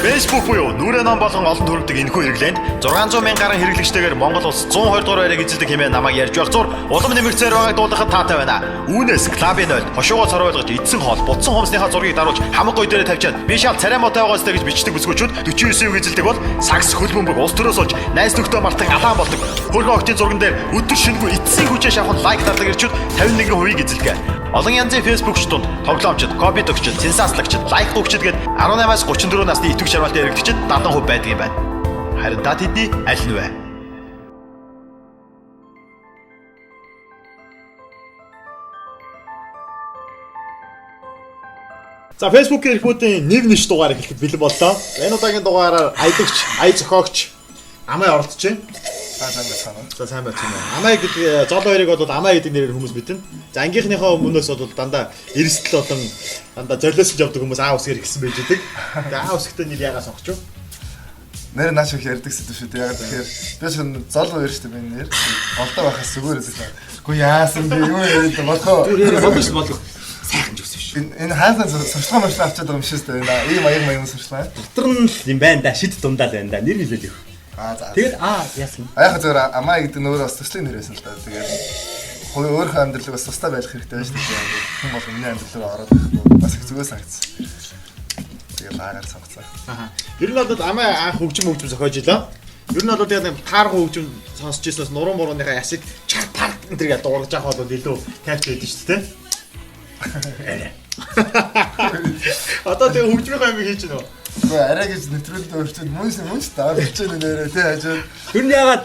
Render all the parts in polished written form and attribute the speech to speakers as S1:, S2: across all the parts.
S1: Facebook буюу нүрэ ном болон олон төрөлдөг энэхүү хэрэглээнд 600 мянган гаруй хэрэглэгчтэйгээр Монгол улс 120 дугаар байрыг эзэлдэг хэмээн намайг ярьж байх зур улам нэмэгцээр байгааг дуулгахад таатай байна. Үүнээс клубын нойлд хошуугоо цоройлгож эдсэн хоол бутсан хумсныхаа зургийг даруулж хамаг гой дээрээ тавьчаад би шал царай мотой байгаас гэж бичдэг бүсгүүчүүд 49-ийг эзэлдэг бол сакс хөлбөмбөг улс төрөөс олж найз нөхдөд мартан алаан болдог. Хөрхөн октын зурган дээр өдөр шингүй эцсийн хүчээ шавхан лайк дардаг ирчүүд 51% эзэлдэг. Олон янзын фэйсбүүкч тунд тоглоомчид, копи төгчид, сенсацлагчид, лайк төгчид гээд 18-аас 34 насны итвэх шарвалтай эрэгчид 70% байдаг юм байна. Харин та тэдний аль нь вэ? За Facebook-ийн эрхмүүдийн нэг нэш дугаар эхлэхэд бэлэн боллоо. Энэ удаагийн дугаараар аядагч, ая зохиогч Амай оролцож байна. За сайн байна. Амай гэдэг зол хоёрыг бол Амай гэдэг нэрээр хүмүүс мэднэ. За ангийнхныхоо өмнөөс бол дандаа эрсдэл болон дандаа зориулсан явдаг хүмүүс аа усгэр гэсэн байж байдаг. Тэгээ аа усгтээ нэр ягаа сонгоч юу?
S2: Нэр нааш их ярьдаг сэдв шүү дээ. Яг тэгэхээр би ч зол хоёр шүү дээ миний нэр. Голдоо байхаас зүгээр л. Үгүй яасан би юу яриад болохоо.
S1: Болох сайхан ч өсөв шүү.
S2: Энэ хаасан сурчлага мөрчлөө авчаад байгаа юм шиг шүү дээ. Ийм маяг сурчлаа.
S1: Дотор нь юм байна да. Шид дундаа л байна да. Нэр хэлээд их.
S2: За.
S1: Тэгээд яасан.
S2: Яг зөвөр Амай гэдэг нөөрөө бас төслийн нэр байсан л да. Тэгээд өөрийнхөө амьдралыг бас тустай байх хэрэгтэй байж шүү дээ. Хүн бол миний амьдрал руу ороод ирэхгүй бас их зүгээс харагдсан. Тэгээд аагаар сонгоцоо.
S1: Ер нь бол Амай анх хөгжим зохиож илаа. Ер нь бол тэгээд таархан хөгжим сонсч ирснээс нуруу мурууныхаа ясыг чар парк энэ төргээ дуурж авах бол илүү кайф байдаг шүү дээ. Одоо тэгээд хөгжмийн аймаг хийж гинөө.
S2: Гэхдээ арай гэж нэвтрүүлэлд өөрчлөд мөнс даа бичсэн нэрээ тий хажууд.
S1: Ер нь ягаад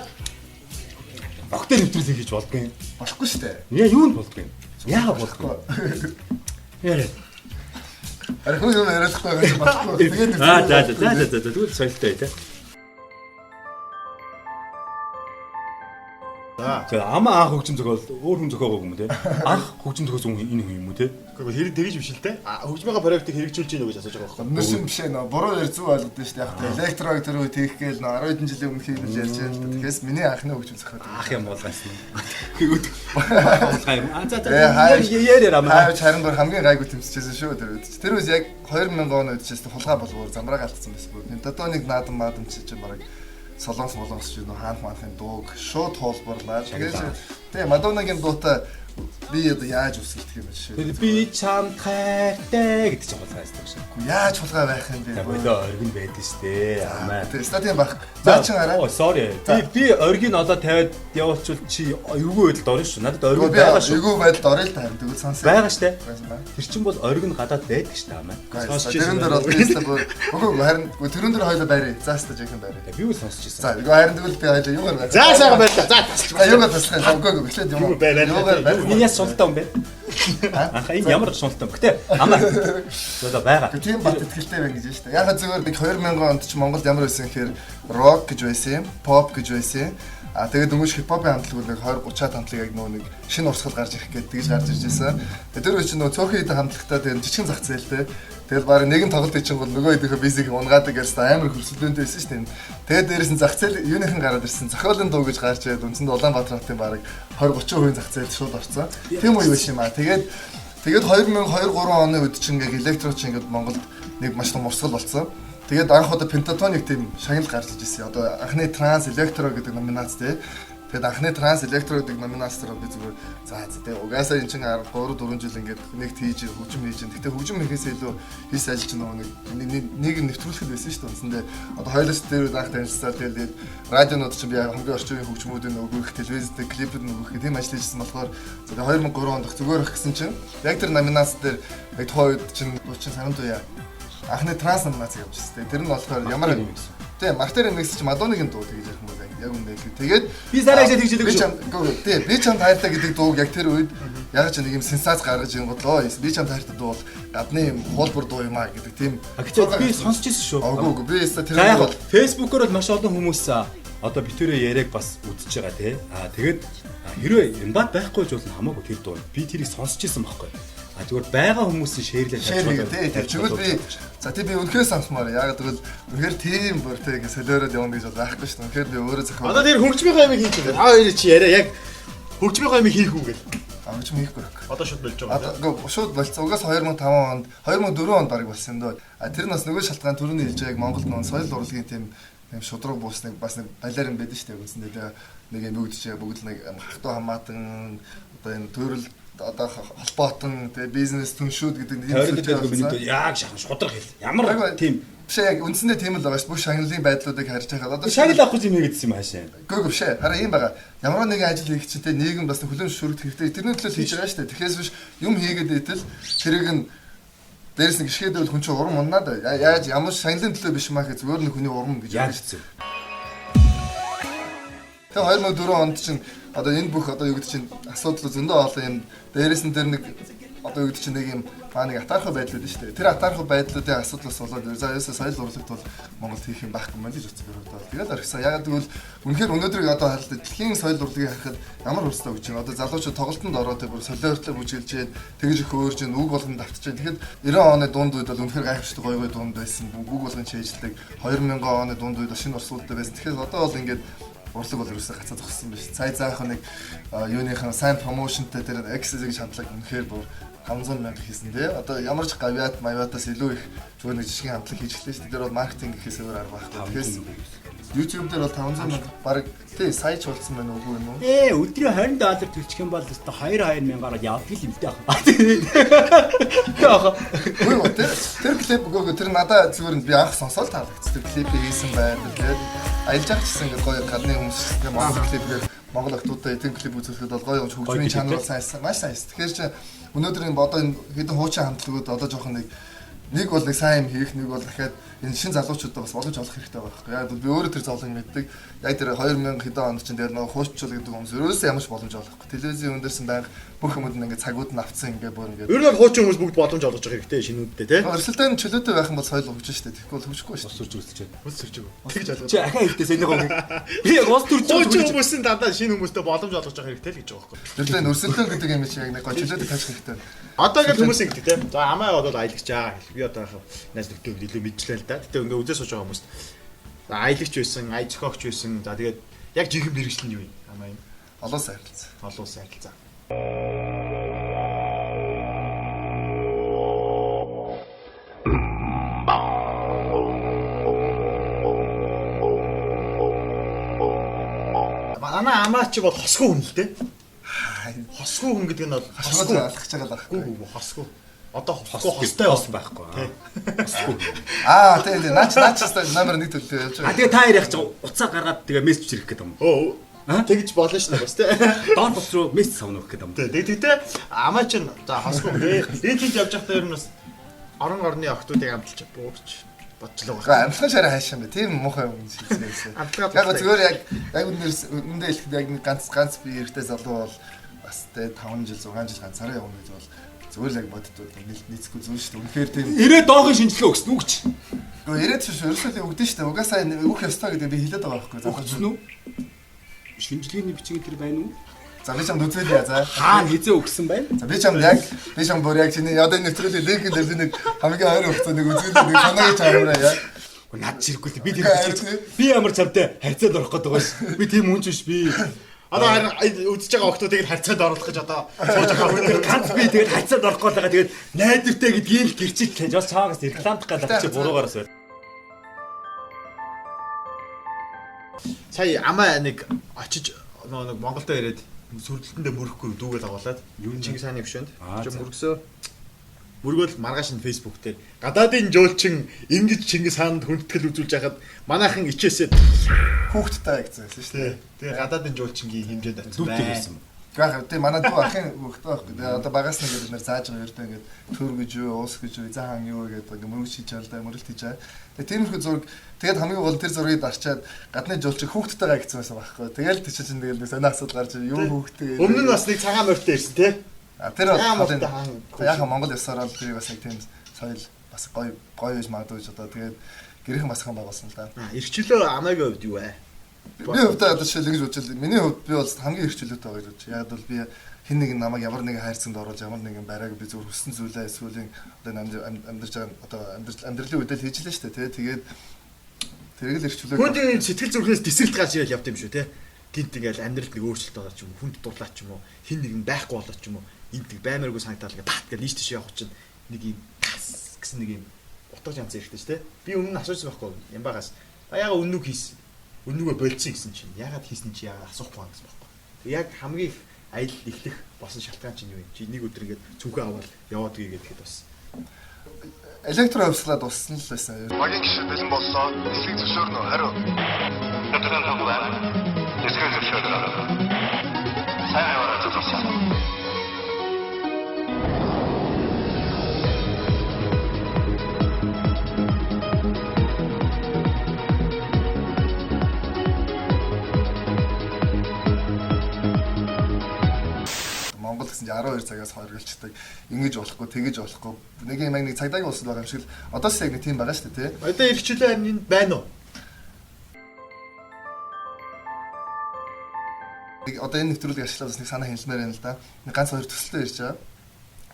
S1: огтой нэвтрүүлэг хийж болдгүй юм?
S2: Болохгүй шүү дээ.
S1: Яа юу нь болдгүй юм? Яагаад болдгүй? Яриа.
S2: Арай хүн юм ярихгүй байгаа юм болохгүй. Тэгээд
S1: за тэгвэл соёлтой тий. За Амаа анх хөгжим зохиол өөр хүн зохиогоо юм те. Анх хөгжим зохиосон энэ хүн юм уу те? Гэхдээ хэрэг тэгэж биш л те. Хөгжмийнхаа проектыг хэрэгжүүлж гинэ гэж асууж байгаа байхгүй.
S2: Нүсэн биш ээ нөө буруу ярь зүг ойлгодсон шүү дээ. Яг тэ электрог төрөө тийх гээл нөө 10 хэдэн жилийн өмнө хийвэл ярьж байгаа л да. Тэгэхээс миний анхны хөгжим зохиол.
S1: Ах юм болгосон. Яа Амаа.
S2: Харин бүр хамгийн гайгүй тэмцэжсэн шүү тэр үед. Тэр үед яг 2000 он үед ч гэсэн хулгай болгоор замраа галтсан байсан бүр. Додоныг наадам чи бараг солонгос ч нөө хаанх маанхын дууг шууд хуулбарлаа. Тэгээ Мадоннагийн дуутай би одоо яаж үсэлдэх юм бэ шүү.
S1: Би чам хайртай гэдэг чинь хулгай байсан шүү.
S2: Яаж хулгай байх юм бэ?
S1: Болоо оргин байдаг шүү. Амаа.
S2: Тэгээ стадиум байх. Наа чин хараа.
S1: Sorry. Би оргийг одоо тавиад явуулчвал чи эвгүй байдалд орно шүү. Надад оргин байгаа шүү.
S2: Эвгүй байдалд орё л та харин тэгвэл сонсоо.
S1: Байгаа шүү. Тэр чин бол оргин гадаад байдаг шүү Амаа.
S2: Тэрэн дээр бол тест бүр үгүй харин тэрэн дээр хоёлоо байраа. Зааста жихэн байраа.
S1: Би юу сонсч ирсэн.
S2: За харин тэгвэл би хоёлоо юугаар байна.
S1: За сайхан байлаа. За тасч.
S2: Юугаар таслах юм. Үгүй эхлээд юм.
S1: Юугаар байна. Миний яс сунтаа юм бэ? Анха энэ ямар сунтаа юм. Гэтэ Амаа. Одоо байгаа.
S2: Тийм бат итгэлтэй байна гэж байна шүү дээ. Яг зөвөр нэг 2000 онд ч Монголд ямар байсан гэхээр рок гэж байсан юм, pop гэж байсан. Тэгээд дөнгөж хипхопын хамтлаг нэг 20 30-аад хамтлаг яг нэг шинэ урсгал гарч ирэх гээд тэгж гарч ирж байсан. Тэр үе чинь цөөхөн хэд хамтлагтай тэгээд жижигэн зах зээлтэй. Тэгэл баг нэгэн тоглолт чинь бол нөгөө хэдийнхээ бизиг унгаадаг гэсэн амар хөрсөлдөөнтэй байсан шүү дээ. Тэгээд дээрээс нь зах зээл юуныхан гараад ирсэн. Зохиолын дуу гэж гарч ирээд үндсэндээ Улаанбаатар хотын баг 20-30% зах зээлд шууд орцсон. Тийм үе биш юм аа. Тэгээд 2002-3 оны үед чинь яг электро чинь ингээд Монголд нэг маш том урсгал болсон. Тэгээд анх удаа пентатоник тийм шагнал гарч ирсэн. Одоо анхны транс электро гэдэг номинац тий. Тэгээд анхны транс электро гэдэг номинацаар би зүгээр тэгээ угаасаа эн чинь 3 4 жил ингээд нэгт хийж хөгжим хийж. Гэхдээ хөгжим хийхээс илүү хийс ажил чинь нэг нэвтрүүлэхэд байсан шүү дээ. Үндсэндээ одоо хоёулаас дээр анх танилцсаа тэгээд радионууд чинь би хамгийн орчин үеийн хөгжмүүдийн нөгөөх телевизтэй клипүүд нөгөөх тийм ажил хийжсэн болохоор 2003 онд зүгээр их гэсэн чинь яг тэр номинац дээр яг тухайн үед чинь санамд уяа анхны транс номинац явж байна. Тэр нь болохоор ямар юм бэ? Тийм, Мартер Микс чи Мадоннагийн дуу гэж ярих юм байна. Яг үнэ л. Тэгээд
S1: би сарайж тэгж хэлдэг шүү.
S2: Тийм, би чамд хайртай гэдэг дууг яг тэр үед яг ч нэг юм сенсац гаргаж ингодлоо. Би чамд хайртай дуу бол гадны юм хуулбар дуу юм аа гэдэг тийм.
S1: Би сонсч ирсэн шүү.
S2: Үгүй би тэр
S1: бол Facebook-оор бол маш олон хүмүүс одоо битүүрээ яриаг бас үзэж байгаа тий. Тэгээд хэрвээ имбат байхгүй ч бол хамаагүй тэр дуу. Би тэрийг сонсч ирсэн байхгүй. Зүгээр байгаа хүмүүсийн шеэрлээ
S2: тавьчихвал чигвэл би за тий би үнэхээр сонсмоор яг тэгвэл үнэхээр тийм бүр тий ингэ солиороод явна гэж байхгүй шүү дээ. Үнэхээр би өөрөө зохиол.
S1: Одоо тэр хөгжмийн аймаг хийж байгаа. Та хоёр чи яриа яг хөгжмийн аймаг хийх үү гэл.
S2: Авч хийхгүй байх.
S1: Одоо шууд болж байгаа.
S2: Одоо шууд болцсон. Угаас 2005 онд 2004 онд бараг болсон юм дөө. Тэр нь бас нөгөө шалтгаан түрүүний хэлж байгааг Монголд нөө соёл урлагийн тийм шудраг буусныг бас нэг балиар юм байдаг шүү дээ. Үндсэндээ нэг юм өгдөж бүгд нэг хахтуу хамаатан одоо энэ төрөл одоо холбоотон тэгээ бизнес түншүүд гэдэг нэг
S3: юм зүйл яг шахан шудраг хэл. Ямар тийм
S2: биш яг үндсэндээ тийм л байгаа шүү. Бүх шагналын байдлуудыг харж байхад одоо
S3: шагнал авах юм гэсэн юм хаашаа.
S2: Гүг биш. Хараа ийм байгаа. Ямар нэгэн ажил хийх чинь нийгэм бас хүлээн зөвшөөрөх хэрэгтэй. Тэрний төлөө хийж байгаа шүү дээ. Тэгэхээс биш юм хийгээд итэл тэрийг нь дээрс нэг гიშгээдэл хүн чинь урам уннаад яаж ямар шагналын төлөө биш маа гэх зүгээр нэг хүний урам гэж
S3: яаж хэвчээ.
S2: Тэгээ 2004 онд чинь одоо энэ бүх одоо юу гэдэг чинь асуудал зөндөө олон юм дээрээс нь тэр нэг одоо юу гэдэг чинь нэг юм нэг атаархай байдлууд нь шүү дээ. Тэр атаархай байдлуудын асуудлаас болоод за ясаа соёл урлагт бол Монголд хийх юм байхгүй мөн гэж үзсэн юм байна. Тэгээд орхисон. Ягаад гэвэл үнэхээр өнөөдрийг одоо харалтаа дэлхийн соёл урлагийг харахад ямар өстой гэж байна. Одоо залуучууд тоглолтод ороод бүр солиортой бүжгэлж जैन тэгж их өөрж जैन үг болгонд автж जैन. Тэгэхэд 90 оны дунд үед бол үнэхээр гайхамшигтай гоё гоё дунд байсан. Үг болгонд чийжлдэг 2000 оны дунд үед шинэ урсгалтай байсан. Тэгэхээр одоо бол ингээд урлаг бол ерөөсөө гацаа зогссон биш. Цай заах нэг юуныхан сайн промошнтой тэр X-ийг шамтлаг үнэхээр бүр 500 мянга хийсэн тий. Одоо ямар ч гавьяат маягаас илүү их зүгээр нэг жишгийн хамтлаг хийж эхлэв шүү дээ. Тэр бол маркетинг гэхээс өөр арга байхгүй. Тэгэхээр YouTube дээр бол 500 мянга баг тий сая ч болсон байна уу юм уу?
S3: Өдрийн $20 төлчих юм бол өстө 2 мянгаар явдаг юм дээ.
S2: Үгүй тэр клип гоо тэр надаа зүгээр би анх сонсоод таалагдсан. Тэр клипийг хийсэн байдаг. Тэгээд аялжаач гэсэн ингээд гоё гадны хүмүүс Монгол клипээр Монгол охтуудаа эдийн клип үзүүлэхэд бол гоё хөгжмийн чанар сайн маш сайн. Тэгэхээр чи өнөөдөр энэ одоо энэ хэдэн хуучин хамтлагууд одоо жоохон нэг бол нэг сайн юм хийх, нэг бол дахиад энэ шин залуучуудаа бас болгож олох хэрэгтэй байгаа байхгүй. Яг би өөрөө тэр зовлон мэддэг. Яг тэр 2000 хэдэн онд чинь тэр нэг хууччул гэдэг хүмүүс ерөөсөө ямар ч боломж олохгүй. Телевизийн өндөрсөн байнга бүх хүмүүс ингээд цагууд нь авцсан ингээд бүр ингээд.
S1: Ер нь хуучин хүмүүс бүгд боломж олгож байгаа хэрэгтэй шинүүдтэй тий.
S2: Өрсөлдөөн чөлөөтэй байх юм бол соёл хөгжиж штэ. Тэгэхгүй бол хөгжихгүй шүү.
S3: Ус төрж үзэлчээд.
S1: Ус төрж байгаа. Тэгж ойлгоо.
S3: Чи ахаа хэлдээс энийг гоо. Би яг ус төрж
S1: хуучин хүмүүсийн дандаа шинэ хүмүүстэй боломж олгож байгаа хэрэгтэй л гэж байгаа байхгүй.
S2: Тэр л өрсөлдөөн гэдэг юм чи яг нэг гоё чөлөөтэй тааш хэрэгтэй.
S1: Одоо ингээд хүмүүс ингэдэг тий. За амаа бол аялагч аа. Би одоо найз нөхдөд илүү мэдчихлээ л да. Гэтэ ингээд үзээ сууж байгаа хүмүүс аялагч байсан, ая зохиогч байсан. За тэгээд яг жинхэнэ мэрэгчлэн юу юм? Амаа юм.
S2: Олон сайрлцаа.
S1: Олон сайрлцаа. Манай амаач бол хосгүй хүн л дээ. Хосгүй хүн гэдэг нь бол
S2: хосгүй алхаж байгаа л байхгүй.
S1: Хосгүй. Одоо хостой
S3: болсон байхгүй. Хосгүй.
S2: Тэгээ наач номер 1 төлөө явж байгаа.
S3: Тэгээ та хоёр яг уцаа гаргаад тэгээ мессеж ирэх гэдэг юм.
S1: Тэгж болно шүү дээ бас тий.
S3: Доор бос руу мессеж савнах гэдэг юм.
S1: Тэгтээ амаач нь за хосгүй. Тэгээд тийж явж байхдаа ер нь бас орны охтуудыг амталж буугч бодлоо байна.
S2: Амтлагын шараа хайшаа юм бэ. Тийм муухай юм шийдсэн. Яг зүгээр яг үндэ хэлэхэд яг ганц би эрэгтэй залуу бол бас тэ 5 жил 6 жил ганцаараа явна гэж бол зүгээр л яг боддод нийцэхгүй зүйл шүү дээ. Үнэхээр тийм
S3: 90 доогийн шинжилгээ өгсөн үгч.
S2: Гэхдээ 90 биш ерөөсөө өгдөн шүү дээ. Угаасаа өгөх ёстой гэдэг би хэлээд байгаа байхгүй.
S3: Өгсөн үү? Шинжилгээний бичиг тэр байна уу?
S2: За би чамд үзүүлье за.
S3: Хизээ өгсөн байна?
S2: За би чамд бүр яг чиний одоо энэ нэвтрүүлгийн линкэн дээр нэг хамгийн ойр өгсөн нэг үзүүлээ нэг санаагийн чамраа яа.
S3: Над чирэггүй би тэр би ямар чамтай харьцаад орох гэдэг байгаа ш. Би тийм хүн ч биш би.
S1: Одоо харин үдчихэж байгаа охтуудыг харьцаад оруулах гэж одоо сууж байгаа.
S3: Ганц би тэгээд харьцаад орох гэдэг тэгээд найдвартай гэдгийг л гэрчиж тааж бас цаагаас рекламдах гэдэг чи буруугаараас байна.
S1: Сая амаа нэг очиж нэг Монголд ирээд сүрдэлтэндээ мөрөхгүй дүүгээл агуулад Чингис хааны бишэнд мөргсөө. Мөргөл маргааш нь фэйсбүүк дээр гадаадын жуулчин ингэж Чингис хаанд хүндэтгэл үзүүлж байхад манайхан ичээсээ
S2: хүүхдтэй гэсэн шүү дээ.
S1: Тэгээ гадаадын жуулчингийн хэмжээнд очсон
S3: байсан.
S2: Гэхдээ тийм манай дүү ахын хүүхдтэй байхгүй. Одоо багаас нь ингээд нэр зааж байгаа ердөө ингээд төр гэж юу, уус гэж юу, заан юу гэдэг ингээд мөрөж хийж байгаа, мөрөлт хийж байгаа. Тэгээ тиймэрхүү зураг тэгээд хамгийн гол тэр зургийг дарчаад гадны жуулчин хүүхдтэйгээ гэсэн байсан байхгүй. Тэгэл тийч чинь тэгэл нэг сонио асуудал гарч юу хүүхдтэй.
S1: Өмнө нь бас нэг цагаан морьтой ирсэн тий.
S2: Тэр яг Монгол ёсоор л би бас нэг тийм соёл бас гоё гэж магадгүй ч одоо тэгээд гэрхэн басхан байгуулсан л да.
S1: Ирчлөө амаагийн хувьд юу вэ?
S2: Би хувьдаа одоо жишээл ингэж бодчихлоо. Миний хувьд би бол хамгийн ирчлөөтэй байгаа гэж бодчих. Яг бол би хин нэг намайг ямар нэгэн хайрцагт оруулж ямар нэгэн байрааг би зөв хүссэн зүйлээ эсвэл одоо амьдарч байгаа одоо амьдралын үедэл хийж лээ шүү дээ. Тэгээд тэрийг л ирчлөө.
S1: Хүнд сэтгэл зүрхнээс тесрэлт гарч ирэл явд юм шүү те. Тэнт ингээл амьдралд нэг өөрчлөлт байгаа ч юм уу, хүнд дулаач ч юм уу, хин нэг нь байхгүй болоо ч юм уу, энд нэг баймааргүй санагдаад ингээ тат гэж нийш тийш явах чинь нэг юм тас гэсэн нэг юм утга янз хэрэгтэй ч тий. Би өмнө нь асуусан байхгүй юм багаас. Яагаад үннүг хийсэн? Үннүгөө болцсон гэсэн чинь яагаад хийсэн чи яагаад асуухгүй байгаа гэсэн байхгүй. Яг хамгийн их аялал эхлэх болсон шалтгаан чинь юу юм? Чи нэг өдөр ингээд цүнхээ аваад яваад гээ гэхэд бас
S2: Электро хувьсгалаад уссан л байсан.
S4: Багийн гişүүд бэлэн боллоо. Эсрэг зөвшөөрнө хариу. Өтгөн том байна. Эсрэг зөвшөөрнө. Сайн яваад зөвшөөрсөн.
S2: Монгол гэсэн 12 цагаас хоригдчихдаг. Ингэж болохгүй, тэгэж болохгүй. Нэг юм нэг цагдаагийн улсад байгаа юм шиг л одоос яг нэг тийм байгаа шүү дээ, тий.
S1: одоо ирчлээ энэ байна уу?
S2: Одоо энэ нэвтрүүлгийг ашиглаад бас нэг санаа хэлмээр байна л да. Нэг ганц хоёр төсөлтөө ирж байгаа.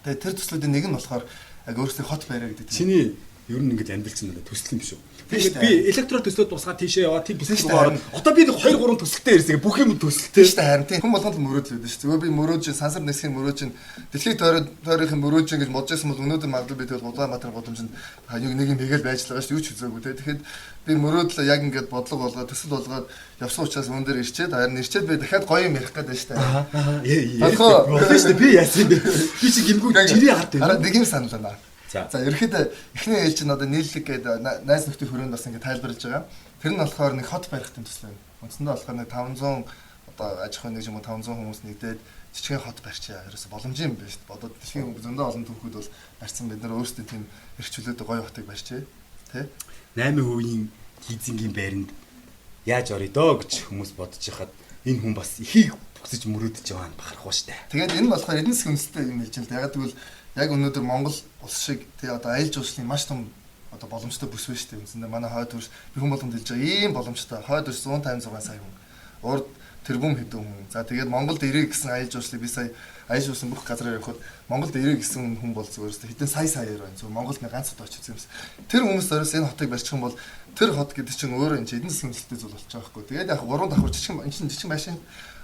S2: Тэгээ тэр төслүүдийн нэг нь болохоор яг өөрсдийн хот байраа гэдэг тийм.
S3: Чиний ер нь ингэж амьдралсан байна төсөл юм биш үү? Би электро төслөд тусгаад тийшээ яваа тийм төсөл рүү ороод одоо би 2 3 төсөлтэй ирсэн. Бүх юм төсөлтэй.
S2: Тийм шүү дээ харин тийм хүн болгонд мөрөөдөл өгдөө шүү. Зүгээр би мөрөөж сансар нэсгийн мөрөөж дэлхийг тойрохын мөрөөж гэж бодож байсан бол өнөөдөр магадгүй би тэгэл Улаанбаатар годомжинд нэг юм хийгээл байж байгаа шүү. Юу ч үзээгүй те. Тэгэхэд би мөрөөдөл яг ингээд бодлого болгоод төсөл болгоод явсан учраас өнөө дээр ирчээд харин ирчээд би дахиад гоё юм ярих гэдэг шүү дээ.
S3: Яа. Би яасан бэ? Би чи гимгүү жирийн хард байна.
S2: Харин нэг юм саналаа. За ерөөхдөө эхний ээлж чинь одоо нийллэг гэдэг найз нөхдийн хүрээнд бас ингэ тайлбарлаж байгаа. Тэр нь болохоор нэг хот барихтын төсөл байна. Үндсэндээ болохоор нэг 500 одоо аж ахуйн нэг юм уу 500 хүмүүс нэгдээд жижигхэн хот барьчаа. Ерөөсө боломжтой юм байна шүү дээ. Одоо дэлхийн зөндөө олон түүхүүд бол барьсан бид нар өөрсдөө тийм эрхчлөөд гоё хотыг барьчээ. Тэ?
S3: 8% хийзингийн байранд яаж орё доо гэж хүмүүс бодож хахад энэ хүн бас ихийг бүсэж мөрөөдөж байгаа нь бахарх ба штэ.
S2: Тэгээд энэ болохоор эдийн засгийн үндэстэй юм хэлж байна. Яг тэгвэл яг өнөөдөр Монгол улс шиг тий одоо аялал жуулчлалын маш том одоо боломжтой бүс байна шүү дээ. Үндсэндээ манай хойд хөрс би хүн болгонд хэлж байгаа ийм боломжтой. Хойд хөрс 156 сая хүн. Урд тэрбум хэдэн хүн. За тэгээд Монголд ирэх гэсэн аялал жуулчлалыг би сая аялал жуулсан бүх газараар явхад Монголд ирэх гэсэн хүн бол зөвхөн хэдэн сая саяар байна. Зөв Монголд нэг ганц хот очиж юмс. Тэр хүмүүс өөрөөс энэ хотыг барьчих юм бол тэр хот гэдэг чинь өөрөө энэ эдийн засгийн үндэстэй зүйл болчих жоохоо. Тэгээд яг 3 давхар жижиг энэ чинь жижиг машин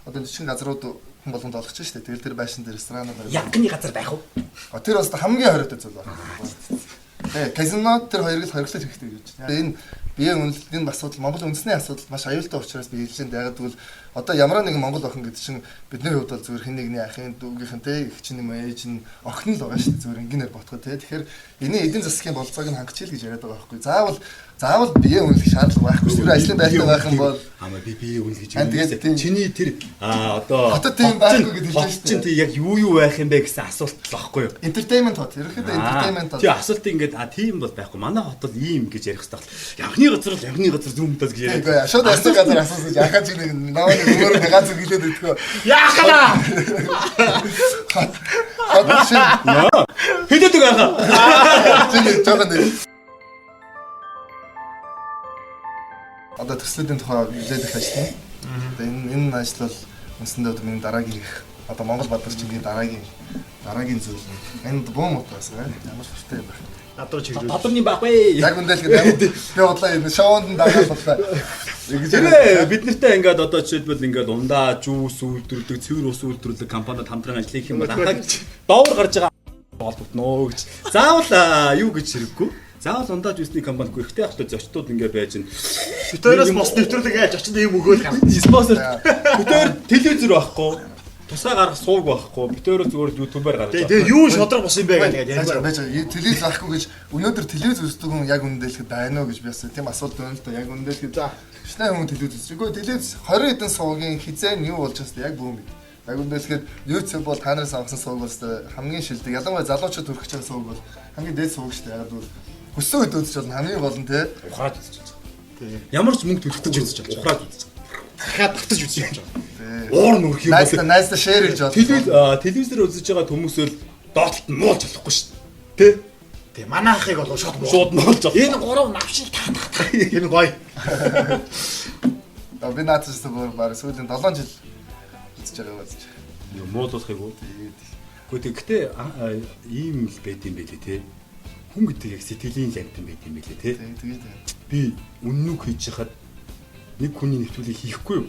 S2: одоо жижиг газрууд хүн болгонд олгож штэ. Тэгэл тэр байшин дээр ресторанууд
S3: Ягны газар байх уу?
S2: Тэр бас хамгийн хориотой зүйл байна. Казино тэр хоёрыг л хориглох хэрэгтэй гэж байна. Энэ биеийн үнэлтийн асуудал Монголын үндэсний асуудал маш аюултай учраас би хэлжэнд яг тэгвэл одоо ямар нэгэн Монгол охин гэдэг чинь бидний хувьд бол зүгээр хэн нэгний ахын дүүгийнхэн те их чинь юм ээж нь охин л байгаа шүү дээ зүгээр ингэнээр ботхоо те тэгэхээр энэ эдийн засгийн болцоог нь хангачил гэж яриад байгаа байхгүй заавал биеийн үнэлэх шаардлага байхгүй зүгээр ажлын байртай байх юм бол
S3: хамаа би биеийн үнэлэх гэж чиний тэр одоо
S2: хотод тийм байхгүй гэж хэлж байна шүү дээ
S3: чинь яг юу байх юм бэ гэсэн асуулт л байхгүй юу
S2: entertainment хот ерөөхдөө entertainment хот
S3: тий асуултыг ингээд тийм бол байхгүй манай хот бол ийм гэж ярих хэрэгтэй бол явхны газар зүүмдээс гэж яриад
S2: үгүй шууд асуух газар асуусан гэж яхаа чи нэг наваа өөр нэг ганц хэлээд өгөхөө
S3: яахаа хэдэд үг яхаа
S2: чи нэг жоохон нэг одоо төслүүдийн тухай хэлээд их ажиллана. Тэгээ энэ ажил бол үндсэндээ одоо миний дараагийн их одоо Монгол бадарчгийн дараагийн зүйл. Энэ бом утгаас ямар шүртэй юм бэ?
S3: Надруу чиглэл. Тодорны байхгүй.
S2: Яг үндэл гэдэг би бодлоо энэ шоунд дагаад бодлоо.
S3: Тэгээ бид нартай ингээд одоо жишээлбэл ингээд ундаа жуус үйлдвэрлэдэг, цэвэр ус үйлдвэрлэдэг компанид хамтран ажиллах юм бол анхаад доор гарч байгаа болтноо гэж. Заавал юу гэж хэрэггүй. Заавал ундаа жуусны компанид гэрхтэй ахтай зочдод ингээд байж ин.
S1: Битээрээс бос нэвтрүүлэг яаж очинд юм өгөөл гам.
S3: Спонсор. Битээр телевизэр байхгүй. Тусгай гарах сууг байхгүй. Битээр зүгээр YouTube-аар гаргаж байгаа.
S1: Тэгээ юу шодрог бос юм бэ гэдэг
S2: яг байж телевиз байхгүй гэж өнөөдөр телевиз үздэг хүн яг үнэндээ хэлэхэд байна уу гэж би бас тийм асуулт байна л да. Яг үнэндээ хэлэхэд шнэ хүн телевиз үзэж. Үгүй телевиз 20 хэдэн суугийн хизээ юу болж байгаа яг бүүм. Яг үнэндээ хэлэхэд YouTube бол та нараас авсан сууг бол хамгийн шилдэг. Ялангуяа залуучууд төрөх гэж байгаа сууг бол хамгийн дээд сууг шүү дээ. Яг бол хүссэн үед үзэж болно хамгийн гол нь те
S3: ухраад үзэж байгаа. Ямар ч мөнгө төлөхгүй үзэж байгаа. Ухраад үзэж байгаа. Дахиад татаж үзэж байгаа. Уур нүрх юм бол
S2: найс шеэр гэж бодлоо.
S3: Телевизээр үзэж байгаа хүмүүсөл доотлолт нь муулж болохгүй шүү дээ.
S1: Тэ манай ахыг бол шууд
S3: муулж байгаа.
S1: Энэ гурав навшил таатах. Энэ гоё.
S2: Би наацсан бүр баг сүүлийн 7 жил үзэж байгаа байж.
S3: Муулуулахыг уу. Гэхдээ ийм л байд юм байлээ те. Хүн гэдэг яг сэтгэлийн лавтан байд юм байлээ те.
S2: Тэгээд
S3: би үннүг хийж хахад нэг хүний нэвтрүүлгийг хийхгүй юу?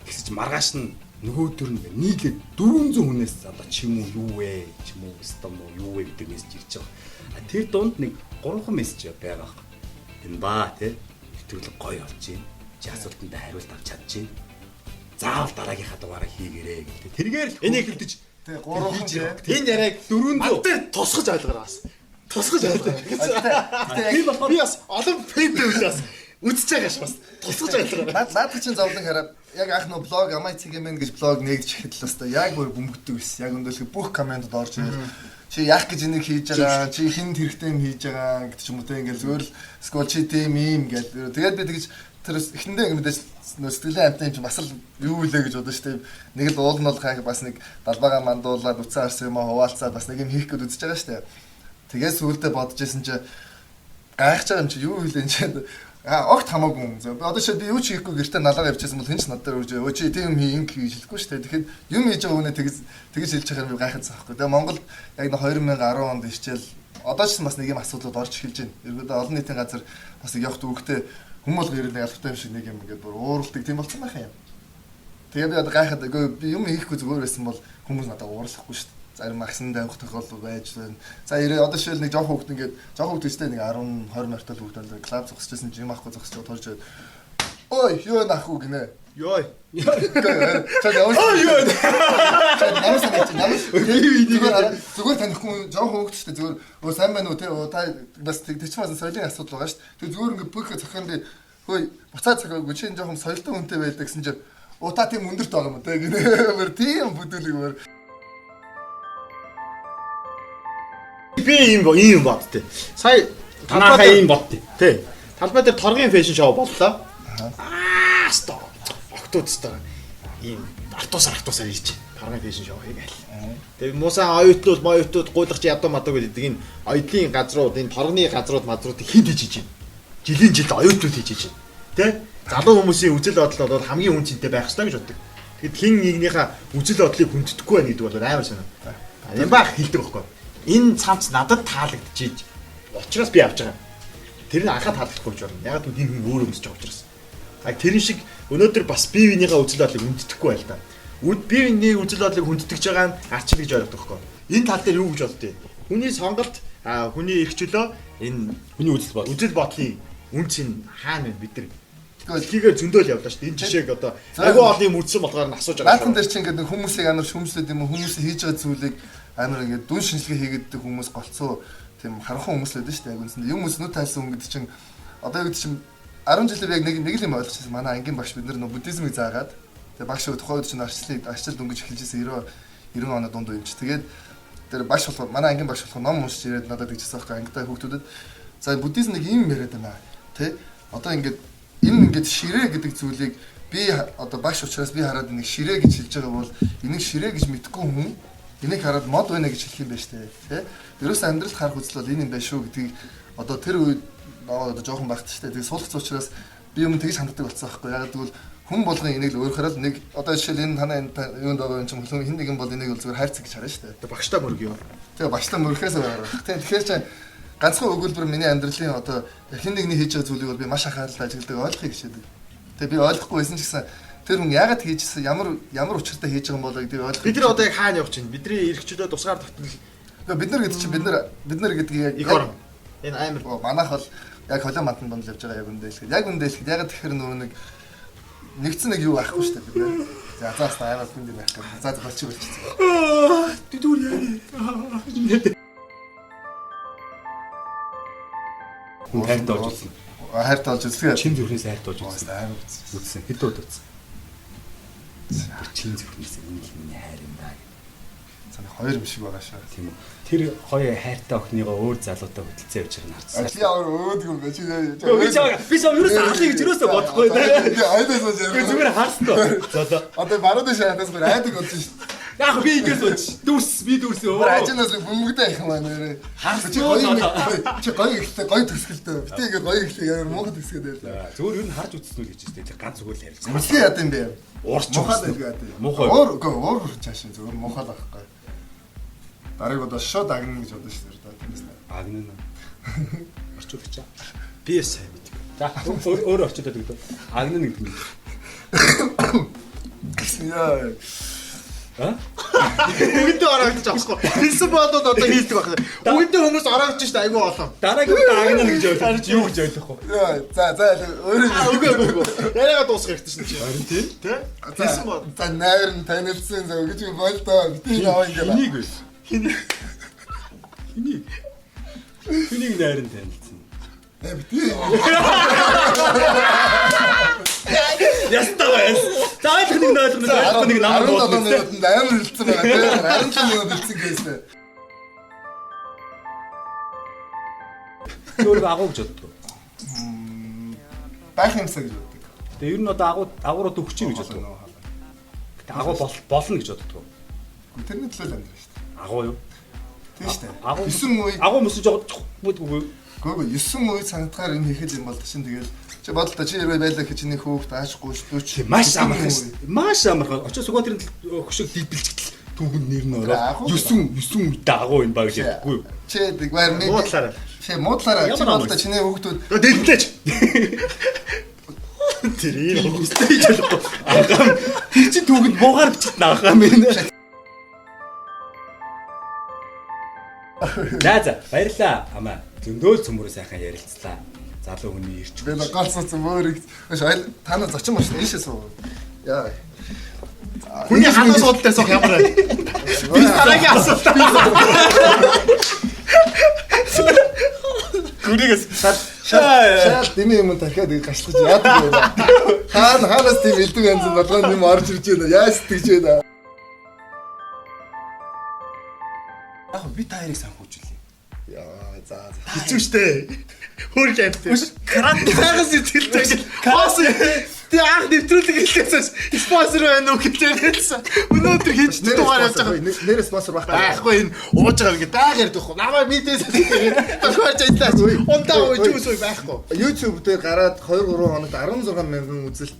S3: Тэгсэж маргааш нь нөгөөдөр нь нийлээд 400 хүнээс одоо ч юм уу юу вэ? Ч юм уу стом уу юу вэ гэдэг мессеж ирж байгаа. Тэр дунд нэг 3 мессеж байгаа. Энэ ба тий. Нэвтрүүлэг гоё болж байна. Чи асуултанд хариулт авч чадчихээн. Заавал дараагийнхаа дугаараа хийгээрэй гэдэг. Тэргээр л энийг хэлдэж
S2: Тэгээ 3хан тий.
S3: энэ яриаг 400
S1: Мантер тусгаж ойлгоорой бас. Тусгаж ойлгоорой.
S2: Тэгээ
S1: Би бас олон фэйдээ үлээс үзэж байгаа ш бас. Тусгаж ойлгоорой.
S2: наад чинь зовлон хараад яг анх нөө блог амайцгийн гэж блог нэгдэж ихэд л өстой яг бүр бөмбөгдөг байсан. Яг өндөөлхий бүх комментод орж ирэл чи яах гэж энийг хийж байгаа, чи хинд хэрэгтэй юм хийж байгаа гэдэг ч юм уу те ингээл зүгээр л скол чи тийм юм гэдэг. Тэгээд би тэгж тэр эхэндээ ингэ мэдээж нөө сэтгэлийн амттай юм чи бас л юу үлээ гэж бодож штеп. Нэг л уул нь бол хаа бас нэг далбаага мандуулаад уцаа арсан юм аа хуваалцаад бас нэг юм хийх гээд үзэж байгаа штеп. Тэгээд сүулдэ бодож исэн чи гайхаж байгаа юм чи юу үлээ чи огт хамаагүй юм. Одоо чи би юу ч хийхгүй гэртээ налгаа явчихсан бол хэн ч надад үрж өө чи тийм юм хийж хэлэхгүй шүү дээ. Тэгэхээр юм хийж байгаа хүнээ тэгж хэлж байгаа юм гайхаж байгаа байхгүй. Тэгээ Монгол яг 2010 онд ичээл одоо ч бас нэг юм асуудлууд орж эхэлж байна. Ерөөдөө олон нийтийн газар бас нэг явах төвөгтэй хүмүүс бол ирээд ялгартай юм шиг нэг юм ингээд бүр ууралдаг тийм болсон байх юм. Тэгээ би одоо гайхаад би юм хийхгүй зүгээр байсан бол хүмүүс надад уурлахгүй шүү дээ. Зарим агсан тавих тохиолдол байж байна. За ирээ одоо шил нэг жоох хүүхд ингээд жоох хүүхд өстэй нэг 10 20 мартал хүүхд бол клуб зогсчихсан жим ахгүй зогсож торж байд. Ой юу нахгүй гинэ.
S1: Йой.
S2: Чаг явж. Ой юу. Намаас зүгээр танихгүй жоох хүүхд шүү дээ зүгээр өө сайн байна уу те та бас тэг чи бас соёлын асуудал байгаа шүү дээ. Тэг зүгээр ингээд бүх зохион би хөөе буцаа цохиог чи жоохон соёлтой хүнтэй байдаг гэсэн чинь оо та тийм өндөрт байгаа юм те гинэ. Мөр тийм бүдүүлэг мөр.
S1: Би ийм бод тий. Сая
S3: танахаа ийм бод
S1: тий. Талбай дээр торгийн фэшн шоу боллоо. Стоп. Октод стоп. Ийм артуусаар ирж. Торгийн фэшн шоу хийгээл. Тэгээ муусан оюутнууд гуйлах чи ядуу мадуу гэдэг энэ оюутны газрууд, энэ торгны газруудыг хэд хийж байна. Жилийн жил оюутнууд хийж байна. Тэ? Залуу хүмүүсийн үзэл бодол бол хамгийн үнцэнтэй байх ёстой гэж боддог. Тэгэхэд хин нэгнийхээ үзэл бодлыг хүндэтгэхгүй байх гэдэг бол амар санаа. Энэ баг хэлдэг байхгүй. Энэ цамц надад таалагдчихийж учраас би авч байгаа. Тэр нь анхаа таалагдахгүй ч байна. Яг нь энэ хүн өөрөө өмсөж байгаа учраас. Тэр шиг өнөөдөр бас бие биенийхээ үзэл бодлыг хүндэтгэхгүй байл та. Бие биений үзэл бодлыг хүндэтгэж байгаа нь арчил гэж ойлгох байхгүй. Энэ тал дээр юу гэж боддгийг. Хүний сонголт, хүний эрх чөлөө энэ хүний үзэл бодлын үнц нь хаана вэ бид нар Гэхдээ зөндөөл явлаа шүү дээ. Энэ жишээг одоо айгүй олон юм үзсэн болохоор нь асууж байгаа.
S2: Наатан дээр чинь ингээд хүмүүсийг амар шүмжлээд юм уу хүмүүс хийж байгаа зүйлийг амар ингээд дүн шинжилгээ хийгээддэг хүмүүс голцоо тийм харанхан хүмүүс л байдаг шүү дээ. Яг үндсэндээ юм өснө тайлсан хүн гэдэг чинь одоо яг чинь 10 жилээр яг нэг л юм ойлгочихсон. Манай ангийн багш бид нар буддизмыг заагаад тэгээ багш тухайд чинь арчлал дөнгөж эхэлжсэн 90 оны дунд үе юм чи. Тэгээд тэр багш болохоор манай ангийн багш болохоор ном уншиж ирээд надад тэгжсэн байхгүй ангитай хүүхдүүдэд за буддизм нэг юм яриад байна. Тэ одоо ингээд энэ ингээд ширээ гэдэг зүйлийг би одоо багш учраас би хараад нэг ширээ гэж хэлж байгаа бол энийг ширээ гэж мэдгүй хүн энийг хараад мод байна гэж хэлэх юм байна штэ тий. Ерөөс амьдралд харах үзэл бол энэ юм байна шүү гэдгийг одоо тэр үед одоо жоохон багт штэ. Тэгээ суулгац учраас би юм тэгж ханддаг болсон байхгүй. Яг тэгвэл хүн болгон энийг л өөрөөр нэг одоо жишээл энэ танаа юунд байгаа юм чинь хүн хин нэгэн бол энийг бол зүгээр хайрцаг гэж харна штэ.
S1: Тэгээ багштай мөрөг юу.
S2: Тэгээ багштай мөрөхөөс байгаа. Тэгэхээр чинь ганцхан өгүүлбэр миний амьдралын одоо хин нэгний хийж байгаа зүйлийг бол би маш анхааралтай ажигладаг ойлгохыг хичээдэг. Тэгээ би ойлгохгүй байсан ч гэсэн тэр хүн яагаад хийжсэн ямар учиртай хийж байгаа юм болоо гэдэг ойлгох.
S1: Бид нар одоо яг хаана явж байна? Бидний эрхчлөө тусгаар тогтнол.
S2: Бид нар гэдэг чинь бид нар гэдэг яг
S1: их орон. Энэ амар
S2: манайх бол яг холио мантан бонд явж байгаа яг үндэ хэлэхэд. Яг үндэ хэлэхэд ягаад тэгэхээр нөгөө нэгдсэн нэг юу байхгүй шүү дээ бид нар. За заас амар хүн юм байх гэдэг. За болчих.
S1: Дүүр яа.
S3: Хайртай болж үзсэн.
S2: Хайртай болж үзсэн.
S3: Чин зүрхнээс хайртай болж үзсэн.
S2: Амар
S3: үзсэн. Хэд удаа үзсэн. Чин зүрхнээс миний хайр юм даа.
S2: Цаа хоёр юм шиг байгаа шээ.
S3: Тийм үү. Тэр хоёр хайртай охиныгоо өөр залуутай хөдөлцөө явж байгаа нь харцсан.
S2: Ачи ямар өөдөг юм бэ чи.
S3: Би сая юу алыг гэж юусоо бодохгүй.
S2: Би айдас болж
S3: Би зүгээр харсан тоо. За.
S2: Одоо барууд шаардаас бүр айдаг болж шүү.
S3: Яг би ингээс бод. Би дүүс өө.
S2: Бүр ажинаас бөмбөгдөө их маань нэрээ. Чи гоё ихтэй гоё төсгөлтэй. Битээ ингээ гоё ихтэй ямар муухай төсгөөд байлаа.
S3: Зүгээр юу н харж үзсэн үү гэж байна. Тэр ганц зүгээр л ярьсан.
S2: Мөсгөө яд юм бэ?
S3: Уурч
S2: муухай байдаг.
S3: Муухай.
S2: Уур чаашаа зүгээр муухай л байхгүй. Дарыг одоо шууд агна гэж бодсон шүү дээ. Тиймээс
S3: агна. Орчуулагч.
S1: Би сайн мэдээ.
S3: За өөр орчуулаад өгдөө. Агна нэг юм.
S2: гэсэн яа.
S1: Үгэнтэй ороогдож авахгүй. Хэлсэн болоод одоо хийдэг байна. Үгэнтэй хүмүүс ороогдож штэ айгүй болоо.
S3: Дараагийн удаа агнаа гэж ойлгож юу гэж ойлгохгүй.
S2: За өөрөө
S1: Үгүй. Яриагаа дуусгах хэрэгтэй шин чи.
S3: Харин тийм.
S1: Тэ? Хэлсэн бол.
S2: за найр нь танилцсан зөв гэж болдоо. Би яваа ингэ.
S3: Энийг вэ? Энийг найран танилцсан. Ястаа байс. Заавал нэг ойлгоно. Заавал нэг намайг
S2: 17 минутанд амар хэлсэн байгаа тийм 17 минут хэлсэн гэсэн.
S3: Өөр агуу гэж боддог.
S2: Байх юмсаа гэж боддог.
S3: Тэгээ ер нь одоо агуурууд өгч юм гэж боддог. Гэтэ агуу болно гэж боддог.
S2: Тэрний төлөө л амьдрах шүү дээ.
S3: Агуу юу?
S2: Тийм шүү дээ.
S3: Агуу
S2: 9 үе
S3: агуу мөсөж байгаа.
S2: Гүг 9 үе санагдахаар энэ хийхэд юм бол чинь тэгэл чи бодол та чи хэрвээ байлаа гэж чиний хүүхд аашгүй шүү.
S3: Маш амархан шүү. Маш амархан. Очоо Сүгбаатарын хөшөг дийдэлчгэл түүхэн нэр нь ороо. 9 үедээ агуу энэ баг гэж яддаггүй юу?
S2: Чи дэгвэр нэг
S1: Муудлаараа.
S2: Чи муудлаараа чи бодол та чиний хүүхдүүд
S1: Дэнтэйч. Тэр ийм
S3: Үстэй ч болохгүй. Агам тэр чи түүхэнд буугаар бичиж наахаа мэн. За баярлаа. Амаа зөндөөл цөмөрөө сайхан ярилцлаа. Залуу хүний ирч.
S2: би галцсан мөрөг. Та нар зочин маш ийшээ суу. Яа.
S1: хүний ханаа суудалтай сох ямар байна? Би дараагийн асуулт. Гүрийгээс
S2: Шал дэмий юм тархиад гашлаж яадаг вэ? Хаанаас тийм элдв янз болгоо юм орж ирж байна. Яаж сэтгэж байна?
S3: Яг би та хоёрыг санхүүжүүлээ.
S2: Яа за.
S1: хэцүү штэ. Хөрг амт. Кран тагас сэтгэлтэй. Хаас тий анх нэвтрүүлэг хэлээсээс спонсор байна уу гэж ярьсан. Өнөөдөр хийж дугаар явж байгаа.
S2: Нэр спонсор
S1: байхгүй энэ ууж байгаа ингэ даагаар дөхөө. Намаа мэдээс тэгээд тохиолж ажиллаж. Унтаа ууж үгүй байхгүй.
S2: YouTube дээр гараад 2-3 хоногт 16,000 үзэлт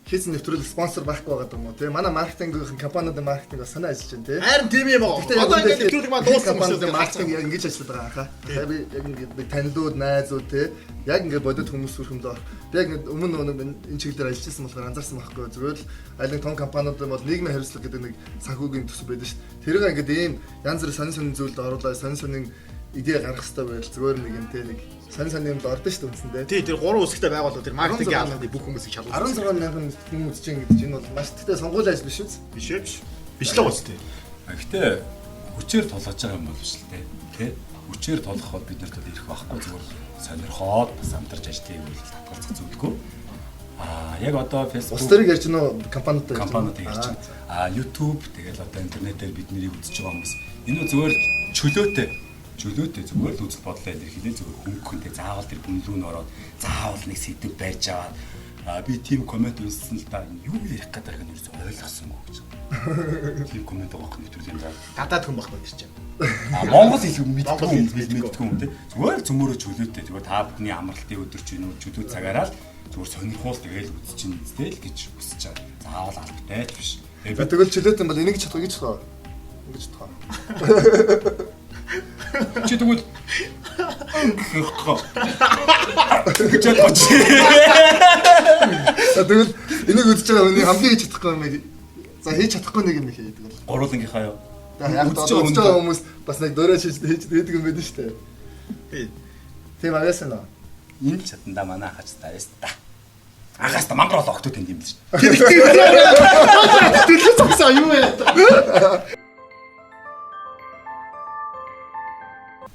S2: хийсэн нэвтрүүлэг спонсор байхгүй байгаа юм уу тий? Манай маркетингийн компаниудын маркетинг бас санаа ажиллаж байна тий.
S1: Харин тийм юм аа. Одоо ингэ нэвтрүүлэг маань дууссан юм шиг
S2: маркетинг яг ингэж ажилладаг байгаа хаа. Би яг ингэ танилуд найзууд тий. Яг ингэ бодит хүмүүс хүрхэмдээ. Би яг өмнө энэ чиглэлээр ажиллажсэн болохоор анзаарсан байхгүй. Зүгээр л айлын том компаниуд бол нийгмийн хариуцлага гэдэг нэг санхүүгийн төсөв байдаг шүү дээ. Тэрийг ингэ ийм янз бүр сонин зүйлд оруулаад сонин идея гаргах хэрэгтэй байл зүгээр нэг юм тий нэг сонин юмд ордон шүү дээ үндсэндээ.
S1: Тий тэр 3 үсгтэй байгууллага тэр маркетингийн албаны бүх хүмүүсийг шалгуулсан.
S2: 16,000 хүн үзэж байгаа гэдэг чинь бол маш тэгтээ сонгуул ажил биш үү?
S1: Биш ээ биш. Биш л гоос тий.
S3: Гэхдээ хүчээр тулгаж байгаа юм бол биш л тий. Хүчээр тулгах бол бид нарт ирэх байхгүй зүгээр сонирхоод бас амтарч ажлын үйл татгалзах зүйлгүй. Яг одоо Facebook
S2: Ус төрөг ярьж гэнэ үү компаниудтай
S3: ярьж байна. YouTube тэгэл одоо интернетээр бид нарыг үзэж байгаа хүмүүс энэ зүгээр чөлөөтэй зүгээр л үзэл бодлоо илэрхийлээ зүгээр хөнгөхөнтэй заавал тэр бүнлүүн ороод заавал нэг сэдв барьж аваад би тийм коммент унссан л да юу ярих гэдэг байгааг нь ойлгосонгүй гэж. Тийм коммент байгаа юм нэвтрүүлгийн дараа.
S1: Гадаад хүн багтаад ирж байна.
S3: Монгол хэл мэдгүй юм те. Зүгээр цөмөрөө чөлөөтэй зүгээр та бүдний амралтын өдөр ч юм уу чөлөө цагаараа л зүгээр сонирхуул тэгэл үзэж чинь үстэй л гэж хүсэж байгаа. Заавал албатай ч биш.
S2: Тэгэл чөлөөтэй бол энийг чадах гэж таа. Ингэж таа.
S3: Чи тэгвэл гэж бодож.
S2: Тэгэл энийг үзэж байгаа хүний хамгийн хийж чадахгүй юм. За хийж чадахгүй нэг юм хийдэг бол.
S3: Гуруулангийнхаа юу?
S2: Яг үзэж байгаа хүмүүс бас нэг дөрөж хийж хийдэг юм байдаг шүү дээ.
S1: Тий.
S2: Тийм авьяасан уу?
S3: Энэ ч чаданда манай хаач тааяс та. Агаас та мангар болоо октод юм биш.
S1: Тэр цогсоо юу вэ?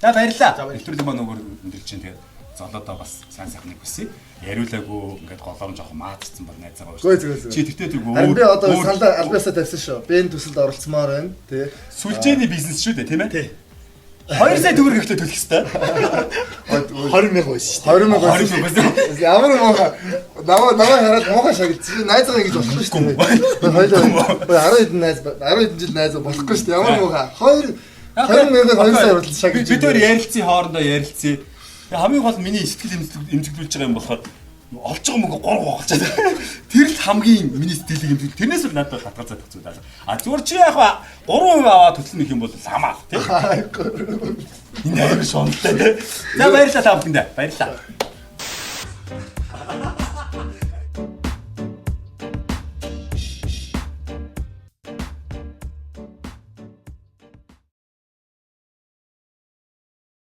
S3: За баярлалаа. Нэвтрүүлэг маань өгөр өндөрлж чинь тэгээд золоодоо бас сайн сайхныг хүсье. Яриулаагүй ингээд голоор жоохон маацсан бол найзаагаа
S2: шүү.
S3: Чи тэгтээ тэргүй.
S2: Харин би одоо сандаа албаасаа тавьсан шүү. Би энэ төсөлд оролцмоор байна тий.
S3: Сүлжээний бизнес шүү дээ тийм ээ. 2 сая төгрөг ихтэй төлөх хэрэгтэй.
S1: 20,000 байсан шүү.
S2: 20,000. Ямар муухай. Намаа хараад муухай шагналцсан. Найзгаа ингэж болохгүй шүү дээ. Хоёул 10 хэдэн жил найз болохгүй шүү дээ. Ямар муухай. 20,000 2 сая оруулалт шагнал.
S3: Бид өөр ярилцсан хоорондоо ярилцсан. Хамгийн гол миний сэтгэл эмзэглүүлж байгаа юм болохоор олж байгаа мөнгө 3 гоолчаад. Тэр л хамгийн миний сэтгэлийг эмзэглэл. Тэрнээс л надад хатгацаад хэцүү даа. Зүгээр чи яг 3% аваад төлнө гэх юм бол ламаа тийм. Энэ амар шонтой. За баярлалаа та бүхэндээ. Баярлалаа.